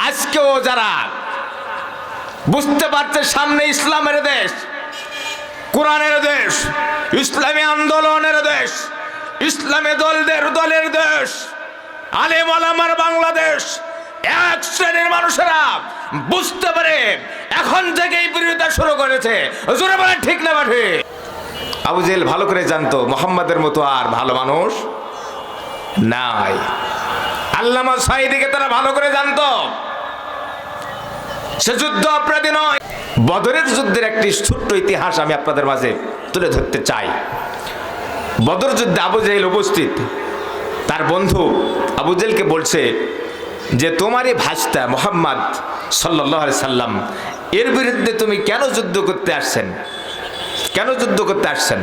আজকেও যারা বুঝতে পারছে সামনে ইসলামের দেশ, কোরআনের দেশ, ইসলামী আন্দোলনের দেশ, ইসলামী দলের দেশ, আলেম ওলামার বাংলাদেশ, এক শ্রেণীর মানুষেরা বুঝতে পারে এখন থেকেই বিরোধিতা শুরু করেছে। জোরে বলে ঠিক না বাঠে? আবু জেহেল ভালো করে জানতো মুহাম্মাদের মতো আর ভালো মানুষ নাই। আল্লামা সাঈদীকে তারা ভালো করে জানতো। সে যুদ্ধ অপরাধী নয়। বদরের যুদ্ধের একটি ছোট্ট ইতিহাস আমি আপনাদের মাঝে তুলে ধরতে চাই। বদর যুদ্ধে আবু জেহেল উপস্থিত। তার বন্ধু আবু জেহেলকে বলছে যে তোমারই ভাস্তা মুহাম্মদ সাল্লাল্লাহু আলাইহি সাল্লাম, এর বিরুদ্ধে তুমি কেন যুদ্ধ করতে আসছেন? কেন যুদ্ধ করতে আসছেন?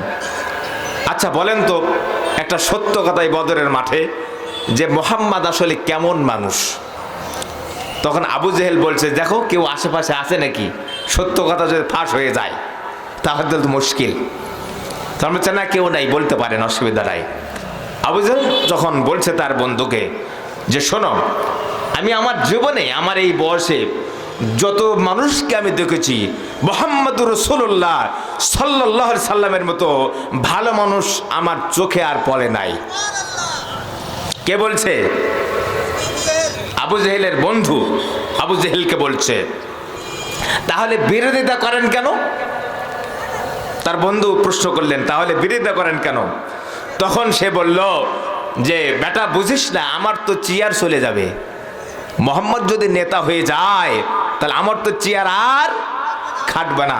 আচ্ছা বলেন তো একটা সত্য কথাই বদরের মাঠে, যে মুহাম্মদ আসলে কেমন মানুষ? তখন আবু জেহেল বলছে, দেখো কেউ আশেপাশে আছে নাকি? সত্য কথা যদি ফাঁস হয়ে যায় তাহলে তো মুশকিল। তখন বলছে না, কেউ নাই, বলতে পারেন, অসুবিধা নাই। আবু জেহেল যখন বলছে তার বন্ধুকে যে শোনো, আমি আমার জীবনে আমার এই বয়সে যত মানুষকে আমি দেখেছি, মুহাম্মদুর রাসূলুল্লাহ সাল্লাল্লাহু আলাইহি সাল্লামের মতো ভালো মানুষ আমার চোখে আর পড়ে নাই। কে বলছে? আবু জেহেলের বন্ধু আবু জেহেলকে বলছে। তাহলে বিরোধিতা করেন কেন? তার বন্ধু প্রশ্ন করলেন, তাহলে বিরোধিতা করেন কেন? তখন সে বলল যে বেটা বুঝিস না, আমার তো চেয়ার চলে যাবে। মোহাম্মদ যদি নেতা হয়ে যায় তাহলে আমার তো চেয়ার আর খাটবে না।